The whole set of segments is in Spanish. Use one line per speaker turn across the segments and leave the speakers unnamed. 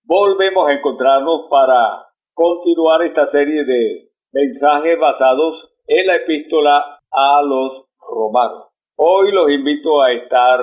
Volvemos a encontrarnos para continuar esta serie de mensajes basados en la epístola a los romanos. Hoy los invito a estar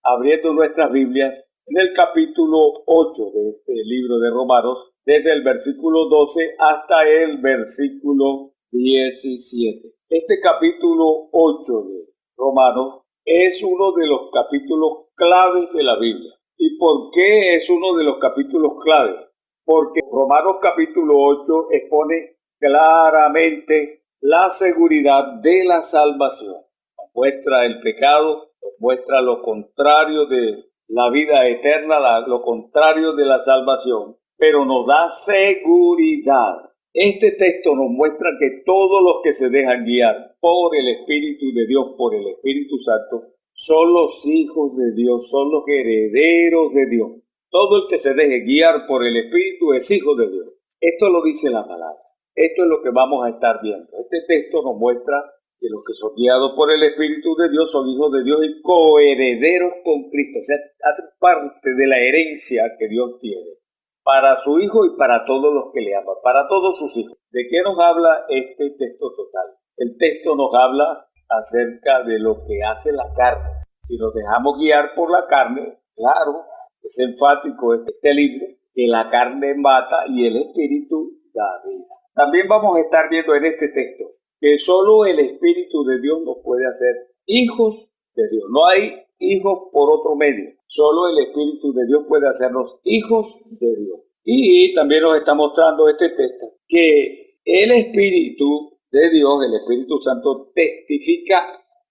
abriendo nuestras Biblias en el capítulo 8 de este libro de Romanos, desde el versículo 12 hasta el versículo 17. Este capítulo 8 de Romanos es uno de los capítulos claves de la Biblia. ¿Y por qué es uno de los capítulos claves? Porque Romanos capítulo 8 expone claramente la seguridad de la salvación. Nos muestra el pecado, nos muestra lo contrario de la vida eterna, lo contrario de la salvación, pero nos da seguridad. Este texto nos muestra que todos los que se dejan guiar por el Espíritu de Dios, por el Espíritu Santo, son los hijos de Dios, son los herederos de Dios. Todo el que se deje guiar por el Espíritu es hijo de Dios. Esto lo dice la palabra. Esto es lo que vamos a estar viendo. Este texto nos muestra que los que son guiados por el Espíritu de Dios son hijos de Dios y coherederos con Cristo. O sea, hacen parte de la herencia que Dios tiene para su hijo y para todos los que le aman, para todos sus hijos. ¿De qué nos habla este texto total? El texto nos habla acerca de lo que hace la carne. Si nos dejamos guiar por la carne, claro, es enfático este libro, que la carne mata y el espíritu da vida. También vamos a estar viendo en este texto que solo el Espíritu de Dios nos puede hacer hijos de Dios. No hay hijos por otro medio. Solo el Espíritu de Dios puede hacernos hijos de Dios. Y también nos está mostrando este texto que el Espíritu de Dios, el Espíritu Santo, testifica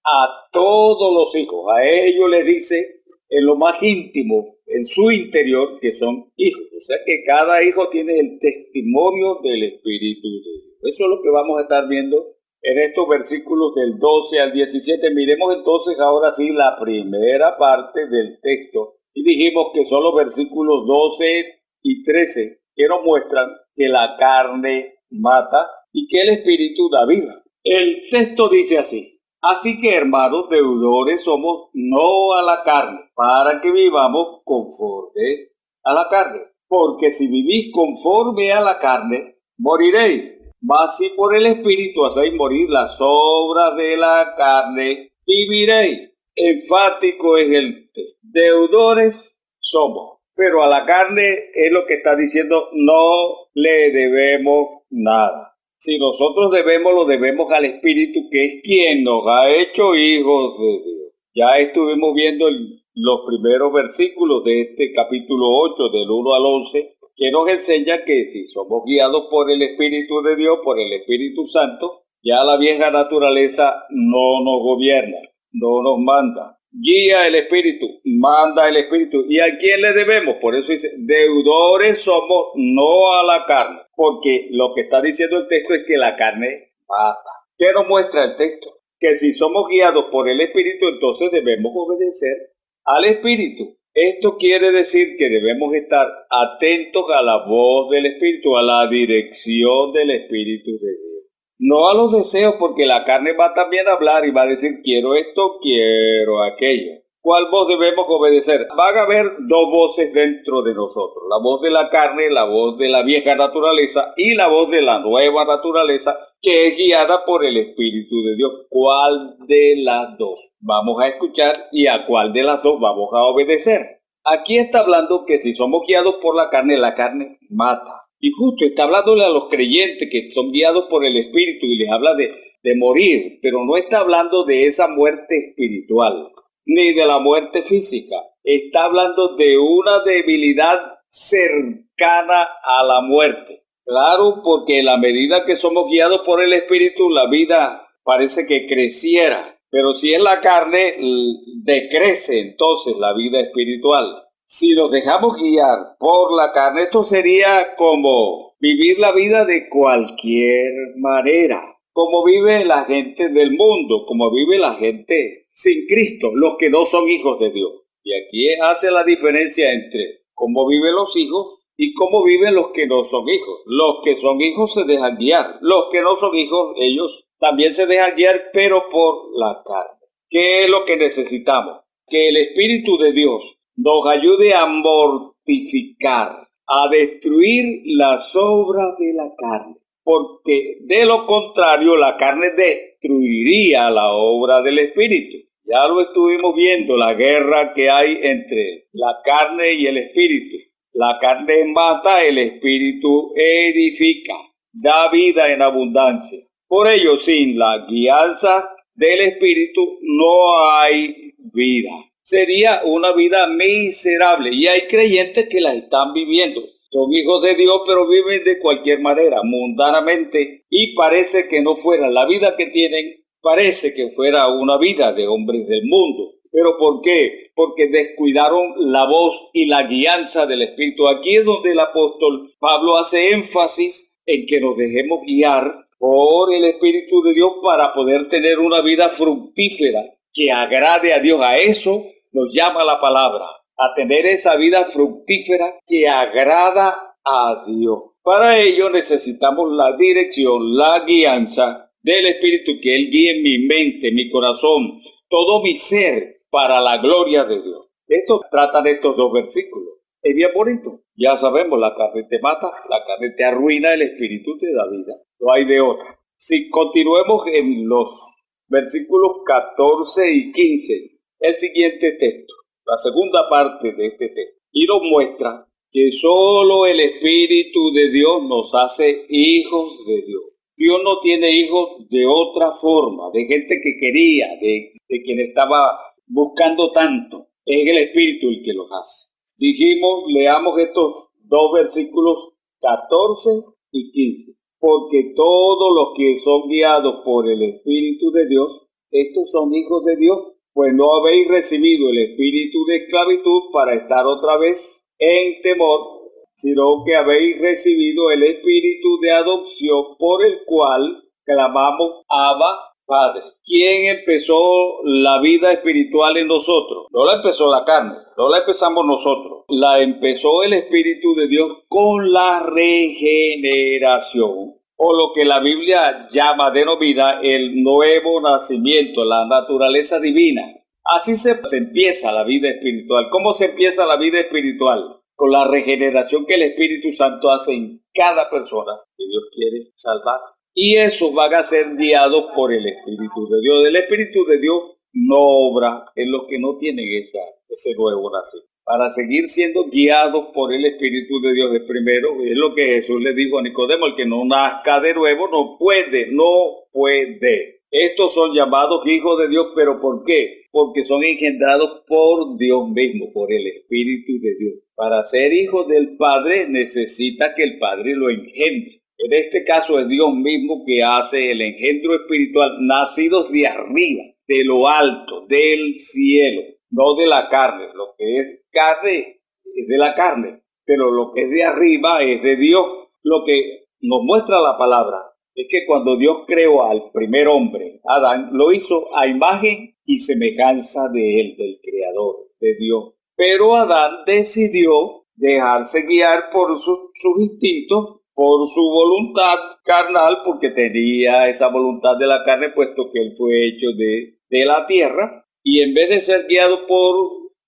a todos los hijos. A ellos les dice en lo más íntimo, en su interior, que son hijos. O sea que cada hijo tiene el testimonio del Espíritu de Dios. Eso es lo que vamos a estar viendo en estos versículos del 12 al 17. Miremos entonces ahora sí la primera parte del texto. Y dijimos que son los versículos 12 y 13 que nos muestran que la carne mata y que el Espíritu da vida. El texto dice así: así que, hermanos, deudores somos no a la carne, para que vivamos conforme a la carne. Porque si vivís conforme a la carne, moriréis. Mas si por el Espíritu hacéis morir las obras de la carne, viviréis. Enfático es el texto. Deudores somos, pero a la carne es lo que está diciendo, no le debemos nada. Si nosotros debemos, lo debemos al Espíritu, que es quien nos ha hecho hijos de Dios. Ya estuvimos viendo los primeros versículos de este capítulo 8, del 1 al 11, que nos enseña que si somos guiados por el Espíritu de Dios, por el Espíritu Santo, ya la vieja naturaleza no nos gobierna, no nos manda. Guía el Espíritu, manda el Espíritu. ¿Y a quién le debemos? Por eso dice, deudores somos no a la carne. Porque lo que está diciendo el texto es que la carne mata. ¿Qué nos muestra el texto? Que si somos guiados por el Espíritu, entonces debemos obedecer al Espíritu. Esto quiere decir que debemos estar atentos a la voz del Espíritu, a la dirección del Espíritu de Dios. No a los deseos, porque la carne va también a hablar y va a decir, quiero esto, quiero aquello. ¿Cuál voz debemos obedecer? Van a haber dos voces dentro de nosotros. La voz de la carne, la voz de la vieja naturaleza y la voz de la nueva naturaleza, que es guiada por el Espíritu de Dios. ¿Cuál de las dos vamos a escuchar y a cuál de las dos vamos a obedecer? Aquí está hablando que si somos guiados por la carne mata. Y justo está hablándole a los creyentes que son guiados por el Espíritu y les habla de morir, pero no está hablando de esa muerte espiritual, ni de la muerte física. Está hablando de una debilidad cercana a la muerte. Claro, porque en la medida que somos guiados por el Espíritu, la vida parece que creciera. Pero si es la carne, decrece entonces la vida espiritual. Si nos dejamos guiar por la carne, esto sería como vivir la vida de cualquier manera, como vive la gente del mundo, como vive la gente sin Cristo, los que no son hijos de Dios. Y aquí hace la diferencia entre cómo viven los hijos y cómo viven los que no son hijos. Los que son hijos se dejan guiar, los que no son hijos, ellos también se dejan guiar, pero por la carne. ¿Qué es lo que necesitamos? Que el Espíritu de Dios nos ayude a mortificar a destruir las obras de la carne, porque de lo contrario la carne destruiría la obra del espíritu. Ya lo estuvimos viendo, la guerra que hay entre la carne y el espíritu. La carne mata, el espíritu edifica, da vida en abundancia. Por ello, sin la guianza del espíritu no hay vida. Sería una vida miserable y hay creyentes que la están viviendo. Son hijos de Dios, pero viven de cualquier manera, mundanamente, y parece que no fuera la vida que tienen, parece que fuera una vida de hombres del mundo. ¿Pero por qué? Porque descuidaron la voz y la guianza del Espíritu. Aquí es donde el apóstol Pablo hace énfasis en que nos dejemos guiar por el Espíritu de Dios para poder tener una vida fructífera que agrade a Dios. A eso nos llama la palabra, a tener esa vida fructífera que agrada a Dios. Para ello necesitamos la dirección, la guianza del Espíritu, que Él guíe mi mente, mi corazón, todo mi ser para la gloria de Dios. Esto tratan estos dos versículos. Es bien bonito. Ya sabemos, la carne te mata, la carne te arruina, el Espíritu te da vida. No hay de otra. Si continuemos en los versículos 14 y 15, el siguiente texto, la segunda parte de este texto, y nos muestra que solo el Espíritu de Dios nos hace hijos de Dios. Dios no tiene hijos de otra forma, de gente que quería, de quien estaba buscando tanto. Es el Espíritu el que los hace. Dijimos, leamos estos dos versículos 14 y 15. Porque todos los que son guiados por el Espíritu de Dios, estos son hijos de Dios, pues no habéis recibido el espíritu de esclavitud para estar otra vez en temor, sino que habéis recibido el espíritu de adopción por el cual clamamos Abba, Padre. ¿Quién empezó la vida espiritual en nosotros? No la empezó la carne, no la empezamos nosotros. La empezó el Espíritu de Dios con la regeneración, o lo que la Biblia denomina el nuevo nacimiento, la naturaleza divina. Así se empieza la vida espiritual. ¿Cómo se empieza la vida espiritual? Con la regeneración que el Espíritu Santo hace en cada persona que Dios quiere salvar. Y esos van a ser guiados por el Espíritu de Dios. El Espíritu de Dios no obra en los que no tienen ese nuevo nacimiento. Para seguir siendo guiados por el Espíritu de Dios, primero, es lo que Jesús le dijo a Nicodemo: el que no nazca de nuevo no puede. Estos son llamados hijos de Dios, ¿pero por qué? Porque son engendrados por Dios mismo, por el Espíritu de Dios. Para ser hijos del Padre necesita que el Padre lo engendre. En este caso es Dios mismo que hace el engendro espiritual, nacidos de arriba, de lo alto, del cielo, no de la carne. Lo que es carne es de la carne, pero lo que es de arriba es de Dios. Lo que nos muestra la palabra es que cuando Dios creó al primer hombre, Adán, lo hizo a imagen y semejanza de él, del Creador, de Dios. Pero Adán decidió dejarse guiar por sus instintos, por su voluntad carnal, porque tenía esa voluntad de la carne, puesto que él fue hecho de la tierra, y en vez de ser guiado por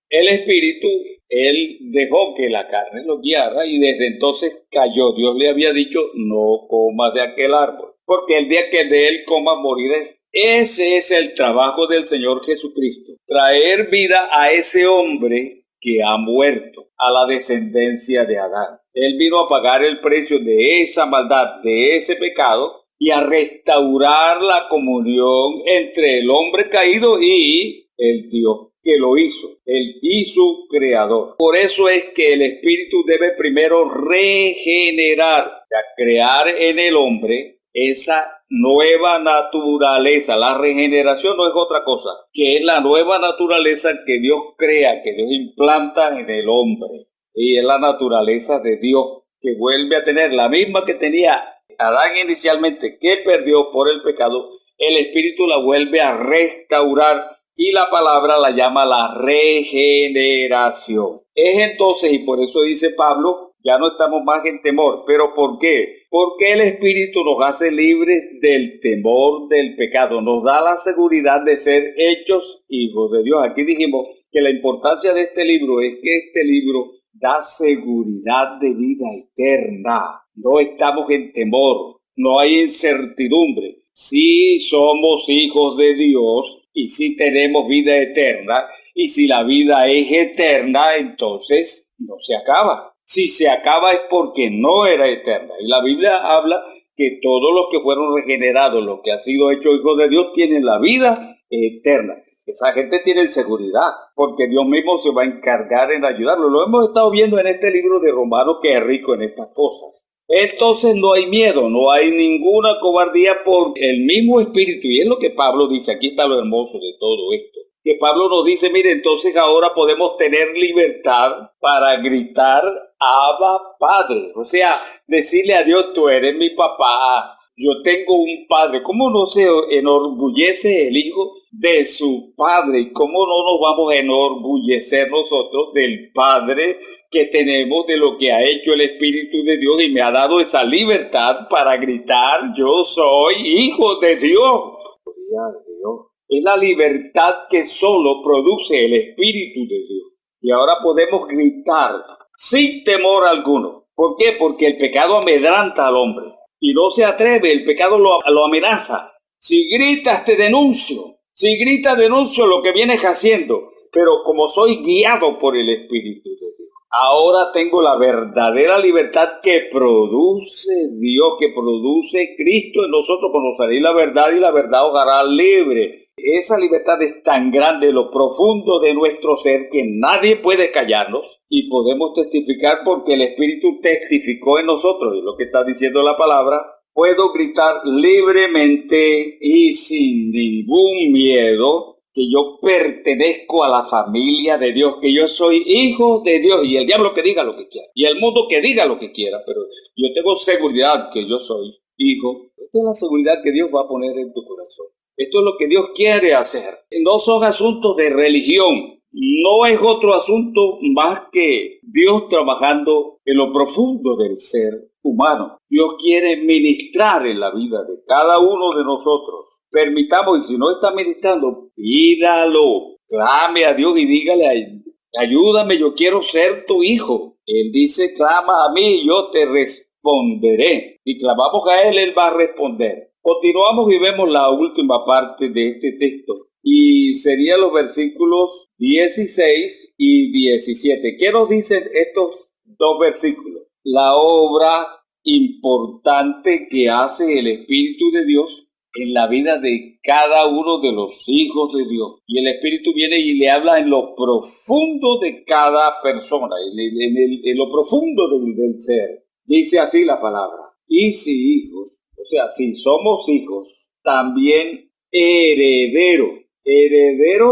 el Espíritu, él dejó que la carne lo guiara y desde entonces cayó. Dios le había dicho: no comas de aquel árbol, porque el día que de él comas morirás. Ese es el trabajo del Señor Jesucristo, traer vida a ese hombre que ha muerto, a la descendencia de Adán. Él vino a pagar el precio de esa maldad, de ese pecado, y a restaurar la comunión entre el hombre caído y el Dios que lo hizo, él y su creador. Por eso es que el Espíritu debe primero regenerar, crear en el hombre esa nueva naturaleza. La regeneración no es otra cosa que es la nueva naturaleza que Dios crea, que Dios implanta en el hombre. Y es la naturaleza de Dios, que vuelve a tener la misma que tenía Adán inicialmente, que perdió por el pecado. El Espíritu la vuelve a restaurar y la palabra la llama la regeneración. Es entonces, y por eso dice Pablo, ya no estamos más en temor. ¿Pero por qué? Porque el Espíritu nos hace libres del temor del pecado, nos da la seguridad de ser hechos hijos de Dios. Aquí dijimos que la importancia de este libro es que este libro da seguridad de vida eterna. No estamos en temor, no hay incertidumbre. Sí somos hijos de Dios y sí tenemos vida eterna. Y si la vida es eterna, entonces no se acaba. Si se acaba es porque no era eterna. Y la Biblia habla que todos los que fueron regenerados, los que han sido hechos hijos de Dios, tienen la vida eterna. Esa gente tiene seguridad, porque Dios mismo se va a encargar en ayudarlo. Lo hemos estado viendo en este libro de Romanos, que es rico en estas cosas. Entonces no hay miedo, no hay ninguna cobardía por el mismo Espíritu. Y es lo que Pablo dice, aquí está lo hermoso de todo esto. Que Pablo nos dice, mire, entonces ahora podemos tener libertad para gritar, Abba, Padre. O sea, decirle a Dios, tú eres mi papá. Yo tengo un padre. ¿Cómo no se enorgullece el hijo de su padre? ¿Y cómo no nos vamos a enorgullecer nosotros del padre que tenemos, de lo que ha hecho el Espíritu de Dios y me ha dado esa libertad para gritar, yo soy hijo de Dios? Gloria a Dios. Es la libertad que solo produce el Espíritu de Dios. Y ahora podemos gritar sin temor alguno. ¿Por qué? Porque el pecado amedranta al hombre. Y no se atreve, el pecado lo amenaza. Si gritas, te denuncio. Si gritas, denuncio lo que vienes haciendo. Pero como soy guiado por el Espíritu de Dios, ahora tengo la verdadera libertad que produce Dios, que produce Cristo en nosotros. Conoceréis la verdad y la verdad os hará libre. Esa libertad es tan grande, lo profundo de nuestro ser, que nadie puede callarnos y podemos testificar porque el Espíritu testificó en nosotros. Y lo que está diciendo la palabra, puedo gritar libremente y sin ningún miedo que yo pertenezco a la familia de Dios, que yo soy hijo de Dios, y el diablo que diga lo que quiera, y el mundo que diga lo que quiera, pero yo tengo seguridad que yo soy hijo. Esta es la seguridad que Dios va a poner en tu corazón. Esto es lo que Dios quiere hacer. No son asuntos de religión. No es otro asunto más que Dios trabajando en lo profundo del ser humano. Dios quiere ministrar en la vida de cada uno de nosotros. Permitamos, y si no está ministrando, pídalo. Clame a Dios y dígale, ayúdame, yo quiero ser tu hijo. Él dice, clama a mí y yo te responderé. Si clamamos a Él va a responder. Continuamos y vemos la última parte de este texto. Y serían los versículos 16 y 17. ¿Qué nos dicen estos dos versículos? La obra importante que hace el Espíritu de Dios en la vida de cada uno de los hijos de Dios. Y el Espíritu viene y le habla en lo profundo de cada persona, en lo profundo del ser. Dice así la palabra. Y si hijos, o sea, si somos hijos, también herederos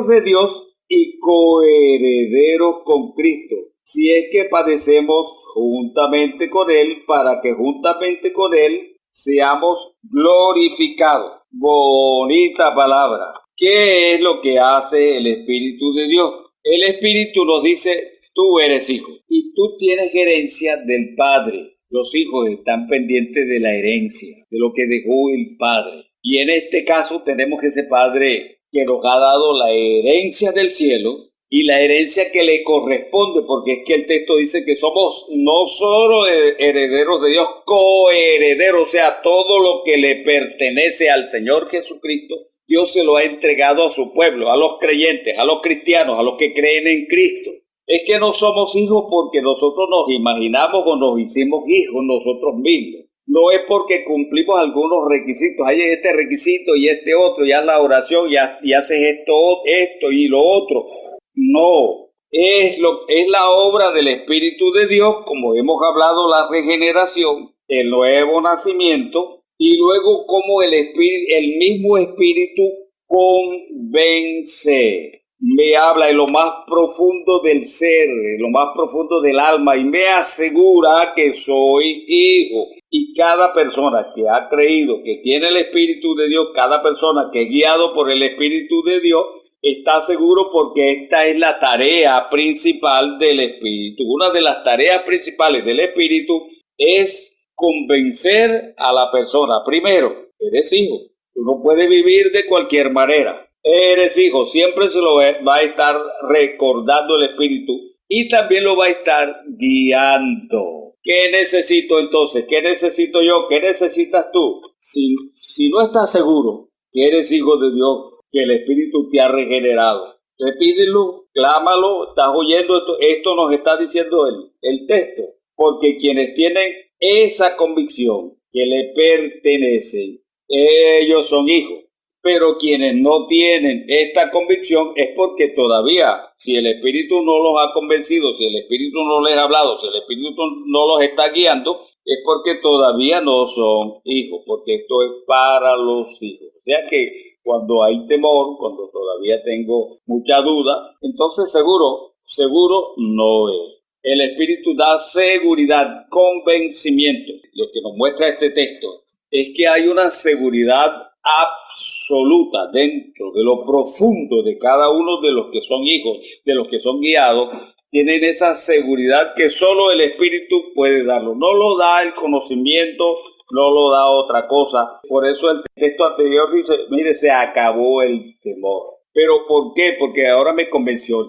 de Dios y coherederos con Cristo, si es que padecemos juntamente con Él, para que juntamente con Él seamos glorificados. Bonita palabra. ¿Qué es lo que hace el Espíritu de Dios? El Espíritu nos dice, tú eres hijo y tú tienes herencia del Padre. Los hijos están pendientes de la herencia, de lo que dejó el Padre. Y en este caso tenemos ese Padre que nos ha dado la herencia del cielo y la herencia que le corresponde, porque es que el texto dice que somos no solo herederos de Dios, coherederos, o sea, todo lo que le pertenece al Señor Jesucristo, Dios se lo ha entregado a su pueblo, a los creyentes, a los cristianos, a los que creen en Cristo. Es que no somos hijos porque nosotros nos imaginamos o nos hicimos hijos nosotros mismos. No es porque cumplimos algunos requisitos. Hay este requisito y este otro, y haz la oración y haces esto y lo otro. No, es la obra del Espíritu de Dios, como hemos hablado, la regeneración, el nuevo nacimiento, y luego como el mismo Espíritu convence. Me habla en lo más profundo del ser, en lo más profundo del alma, y me asegura que soy hijo. Y cada persona que ha creído que tiene el Espíritu de Dios, cada persona que es guiado por el Espíritu de Dios, está seguro, porque esta es la tarea principal del Espíritu. Una de las tareas principales del Espíritu es convencer a la persona. Primero, eres hijo. Tú no puedes vivir de cualquier manera. Eres hijo, siempre se lo va a estar recordando el Espíritu. y también lo va a estar guiando. ¿Qué necesito entonces? ¿Qué necesito yo? ¿Qué necesitas tú? Si no estás seguro que eres hijo de Dios, que el Espíritu te ha regenerado, repídelo, clámalo, estás oyendo esto nos está diciendo el texto. Porque quienes tienen esa convicción que le pertenecen, ellos son hijos. Pero quienes no tienen esta convicción es porque todavía, si el Espíritu no los ha convencido, si el Espíritu no les ha hablado, si el Espíritu no los está guiando, es porque todavía no son hijos, porque esto es para los hijos. O sea que cuando hay temor, cuando todavía tengo mucha duda, entonces seguro no es. El Espíritu da seguridad, convencimiento. Lo que nos muestra este texto es que hay una seguridad absoluta dentro de lo profundo de cada uno de los que son hijos, de los que son guiados. Tienen esa seguridad que solo el Espíritu puede darlo. No lo da el conocimiento, no lo da otra cosa. Por eso el texto anterior dice, mire, se acabó el temor. ¿Pero por qué? Porque ahora me convenció.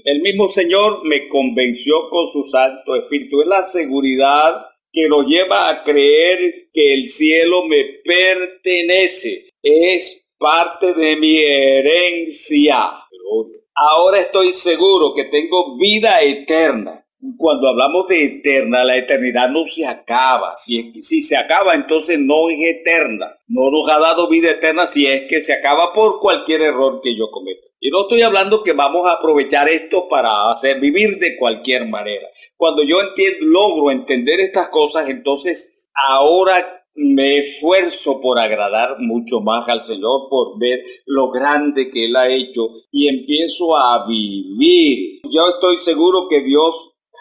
El mismo Señor me convenció con su Santo Espíritu. Es la seguridad que nos lleva a creer que el cielo me pertenece. Es parte de mi herencia. Ahora estoy seguro que tengo vida eterna. Cuando hablamos de eterna, la eternidad no se acaba. Si se acaba, entonces no es eterna. No nos ha dado vida eterna si es que se acaba por cualquier error que yo cometa. Y no estoy hablando que vamos a aprovechar esto para hacer vivir de cualquier manera. Cuando yo logro entender estas cosas, entonces ahora me esfuerzo por agradar mucho más al Señor, por ver lo grande que Él ha hecho y empiezo a vivir. Yo estoy seguro que Dios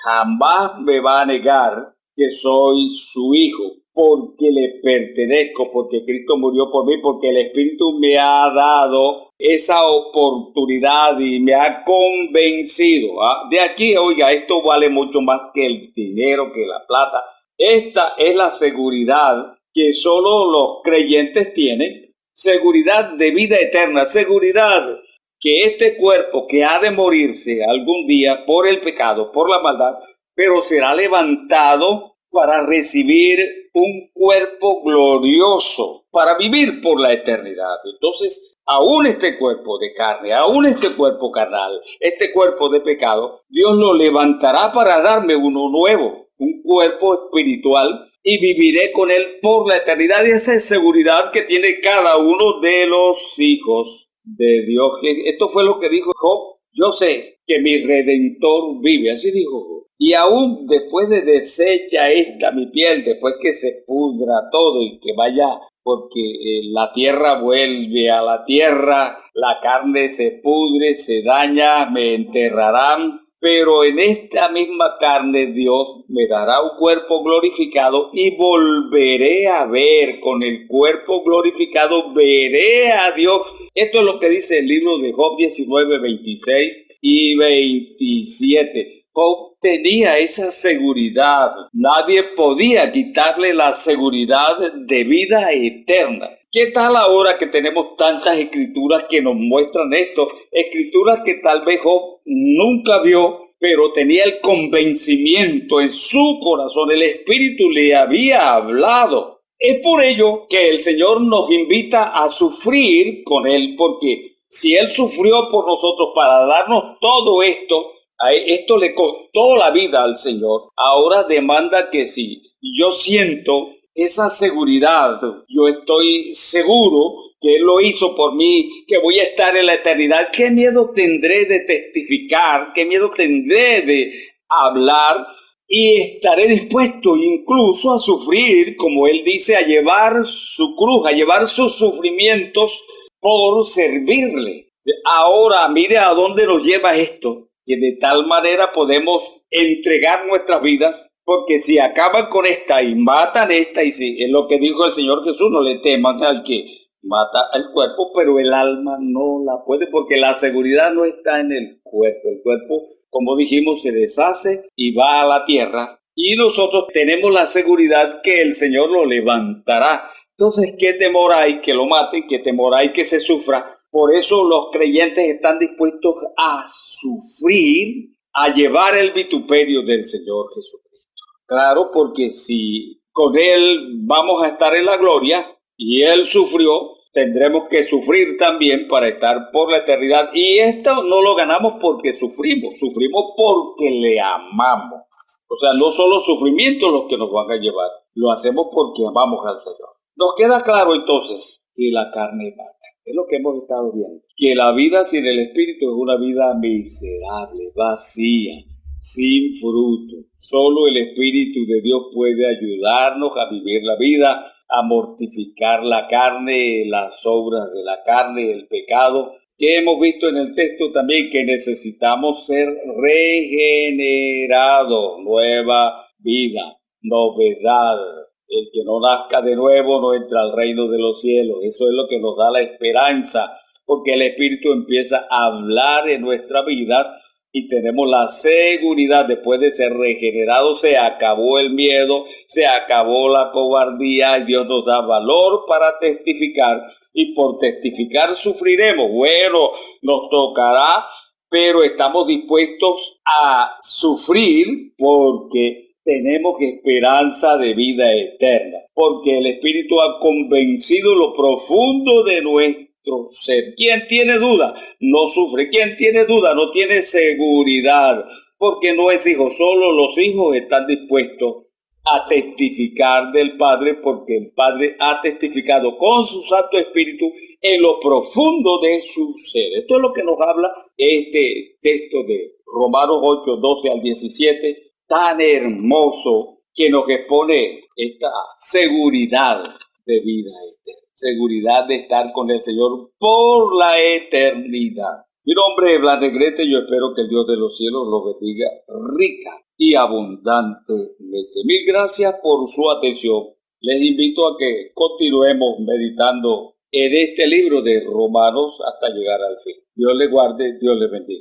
jamás me va a negar que soy su hijo, porque le pertenezco, porque Cristo murió por mí, porque el Espíritu me ha dado esa oportunidad y me ha convencido. De aquí, oiga, esto vale mucho más que el dinero, que la plata. Esta es la seguridad que solo los creyentes tienen, seguridad de vida eterna, seguridad que este cuerpo que ha de morirse algún día por el pecado, por la maldad, pero será levantado para recibir un cuerpo glorioso, para vivir por la eternidad. Entonces, aún este cuerpo de carne, aún este cuerpo carnal, este cuerpo de pecado, Dios lo levantará para darme uno nuevo, un cuerpo espiritual, y viviré con él por la eternidad. Y esa es seguridad que tiene cada uno de los hijos de Dios. Esto fue lo que dijo Job. Yo sé que mi Redentor vive, así dijo Job. Y aún después de deshecha esta mi piel, después que se pudra todo y que vaya, porque la tierra vuelve a la tierra, la carne se pudre, se daña, me enterrarán. Pero en esta misma carne Dios me dará un cuerpo glorificado y volveré a ver, con el cuerpo glorificado veré a Dios. Esto es lo que dice el libro de Job 19, 26 y 27. Job tenía esa seguridad. Nadie podía quitarle la seguridad de vida eterna. ¿Qué tal ahora que tenemos tantas escrituras que nos muestran esto? Escrituras que tal vez Job nunca vio, pero tenía el convencimiento en su corazón. El Espíritu le había hablado. Es por ello que el Señor nos invita a sufrir con Él, porque si Él sufrió por nosotros para darnos todo esto, esto le costó la vida al Señor. Ahora demanda que si yo siento esa seguridad, yo estoy seguro que Él lo hizo por mí, que voy a estar en la eternidad. ¿Qué miedo tendré de testificar? ¿Qué miedo tendré de hablar? Y estaré dispuesto incluso a sufrir, como Él dice, a llevar su cruz, a llevar sus sufrimientos por servirle. Ahora, mire a dónde nos lleva esto, que de tal manera podemos entregar nuestras vidas. Porque si acaban con esta y matan esta, y si es lo que dijo el Señor Jesús, no le teman al que mata el cuerpo, pero el alma no la puede, porque la seguridad no está en el cuerpo. El cuerpo, como dijimos, se deshace y va a la tierra, y nosotros tenemos la seguridad que el Señor lo levantará. Entonces, ¿qué temor hay que lo maten? ¿Qué temor hay que se sufra? Por eso los creyentes están dispuestos a sufrir, a llevar el vituperio del Señor Jesucristo. Claro, porque si con Él vamos a estar en la gloria y Él sufrió, tendremos que sufrir también para estar por la eternidad. Y esto no lo ganamos porque sufrimos porque le amamos. O sea, no son los sufrimientos los que nos van a llevar, lo hacemos porque amamos al Señor. Nos queda claro entonces que la carne mata. Es lo que hemos estado viendo. Que la vida sin el Espíritu es una vida miserable, vacía, sin fruto. Solo el Espíritu de Dios puede ayudarnos a vivir la vida, a mortificar la carne, las obras de la carne, el pecado, que hemos visto en el texto también que necesitamos ser regenerados, nueva vida, novedad. El que no nazca de nuevo no entra al reino de los cielos. Eso es lo que nos da la esperanza, porque el Espíritu empieza a hablar en nuestra vida y tenemos la seguridad después de ser regenerados. Se acabó el miedo, se acabó la cobardía y Dios nos da valor para testificar, y por testificar sufriremos. Bueno, nos tocará, pero estamos dispuestos a sufrir porque tenemos esperanza de vida eterna, porque el Espíritu ha convencido lo profundo de nuestro ser. ¿Quién tiene duda? No sufre. ¿Quién tiene duda? No tiene seguridad, porque no es hijo. Solo los hijos están dispuestos a testificar del Padre, porque el Padre ha testificado con su Santo Espíritu en lo profundo de su ser. Esto es lo que nos habla este texto de Romanos 8, 12 al 17, tan hermoso, que nos expone esta seguridad de vida eterna, seguridad de estar con el Señor por la eternidad. Mi nombre es Blas Negrete y yo espero que el Dios de los cielos los bendiga rica y abundantemente. Mil gracias por su atención. Les invito a que continuemos meditando en este libro de Romanos hasta llegar al fin. Dios les guarde, Dios les bendiga.